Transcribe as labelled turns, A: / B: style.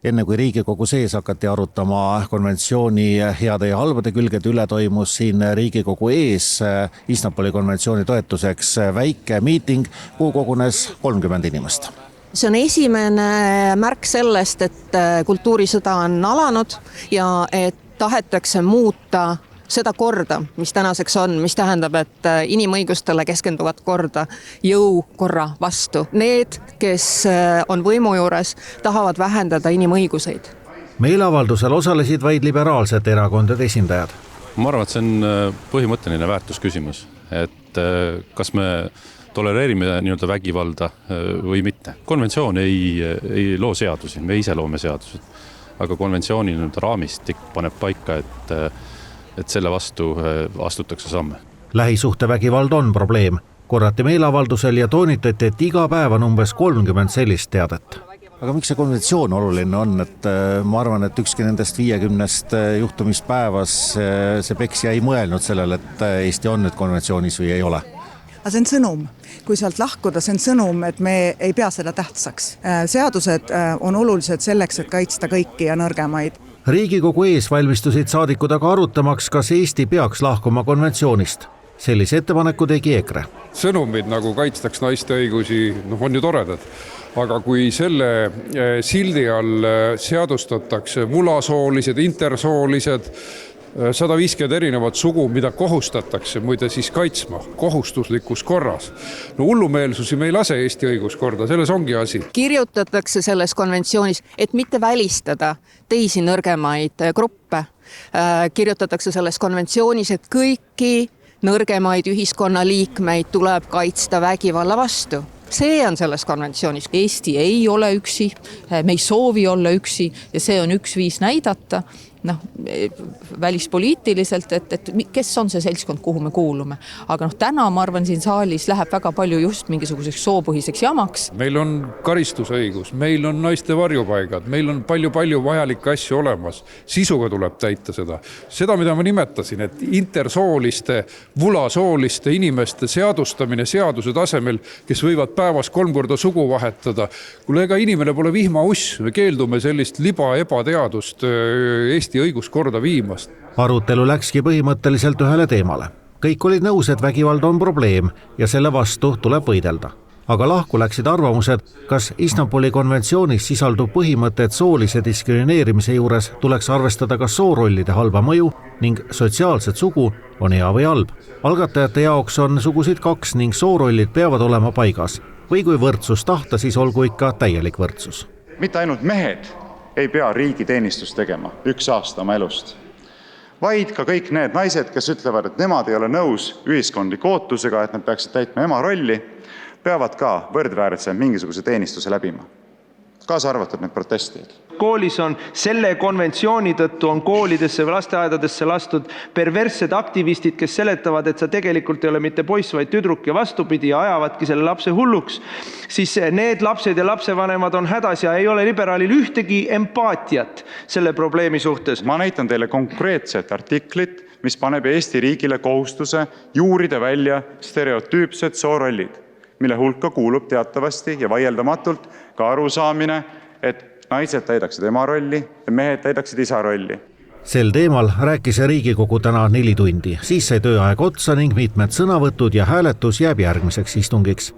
A: Enne kui Riigikogu sees hakati arutama konventsiooni heade ja halbade külgede üle, toimus siin Riigikogu ees Istanbuli konventsiooni toetuseks väike miiting, kuhu kogunes 30 inimest.
B: See on esimene märk sellest, et kultuurisõda on alanud ja et tahetakse muuta seda korda, mis tänaseks on, mis tähendab, et inimõigustele keskenduvat korda jõukorra vastu. Need, kes on võimu juures, tahavad vähendada inimõiguseid.
A: Meeleavaldusel osalesid vaid liberaalsete erakondade esindajad.
C: Ma arvan, et see on põhimõtteline väärtusküsimus, et kas me tolereerime nii-öelda vägivalda või mitte. Konventsioon ei loo seadusi, me ise loome seadused, aga konventsiooni raamistik paneb paika, et selle vastu astutakse samme.
A: Lähisuhtevägivald on probleem. Korrati meeleavaldusel ja toonitati, et iga päev on umbes 30 sellist teadet. Aga miks see konventsioon oluline on? Et ma arvan, et ükski nendest 50 juhtumist päevas see peksija ei mõelnud sellele, et Eesti on nüüd konventsioonis või ei ole.
D: Aga see on sõnum. Kui sealt lahkuda, see on sõnum, et me ei pea seda tähtsaks. Seadused on olulised selleks, et kaitsta kõiki ja nõrgemaid.
A: Riigikogu ees valmistusid saadikud aga arutamaks, kas Eesti peaks lahkuma konventsioonist. Sellise ettepaneku tegi EKRE.
E: Sõnumid nagu kaitstaks naiste õigusi on ju toredad. Aga kui selle sildi all seadustatakse mulasoolised, intersoolised, 150 erinevat sugu, mida kohustatakse muide siis kaitsma kohustuslikus korras. Hullumeelsusi me ei lase Eesti õiguskorda, selles ongi asi.
B: Kirjutatakse selles konventsioonis, et mitte välistada teisi nõrgemaid gruppe. Kirjutatakse selles konventsioonis, et kõiki nõrgemaid ühiskonnaliikmeid tuleb kaitsta vägivalla vastu. See on selles konventsioonis.
F: Eesti ei ole üksi, me ei soovi olla üksi ja see on üks viis näidata välispoliitiliselt, et kes on see seltskond, kuhu me kuulume. Aga täna, ma arvan, siin saalis läheb väga palju just mingisuguseks soopõhiseks jamaks.
E: Meil on karistusõigus, meil on naiste varjupaigad, meil on palju vajalikke asju olemas. Sisuga tuleb täita seda. Seda, mida ma nimetasin, et intersooliste, vulasooliste inimeste seadustamine seaduse tasemel, kes võivad päevas 3 korda sugu vahetada. Kuule, ega inimene pole vihmauss, me keeldume sellist ebateadust Eesti õiguskorda viimast.
A: Arutelu läkski põhimõtteliselt ühele teemale. Kõik olid nõus, et vägivald on probleem ja selle vastu tuleb võidelda. Aga lahku läksid arvamused, kas Istanbuli konventsioonis sisaldub põhimõte, et soolise diskrimineerimise juures tuleks arvestada ka soorollide halba mõju ning sotsiaalset sugu on hea või halb. Algatajate jaoks on sugusid 2 ning soorollid peavad olema paigas. Või kui võrdsus tahta, siis olgu ikka täielik võrdsus.
G: Mitte ainult mehed ei pea riigiteenistust tegema 1 aasta oma elust, vaid ka kõik need naised, kes ütlevad, et nemad ei ole nõus ühiskondliku ootusega, et nad peaksid täitma ema rolli, peavad ka võrdväärselt mingisuguse teenistuse läbima. Kaasa arvatud need protestijad.
H: Koolis on selle konventsiooni tõttu on koolidesse või lasteaedadesse lastud perverssed aktivistid, kes seletavad, et sa tegelikult ei ole mitte poiss, vaid tüdruk ja vastupidi ja ajavadki selle lapse hulluks. Siis need lapsed ja lapsevanemad on hädas ja ei ole liberaalil ühtegi empaatiat selle probleemi suhtes.
G: Ma näitan teile konkreetset artiklit, mis paneb Eesti riigile kohustuse juurida välja stereotüüpsed soorollid, mille hulka kuulub teatavasti ja vaieldamatult ka arusaamine, et naised täidaksid ema rolli ja mehed täidaksid isa rolli.
A: Sel teemal rääkis Riigikogu täna 4 tundi. Siis sai tööaeg otsa ning mitmed sõnavõtud ja hääletus jääb järgmiseks istungiks.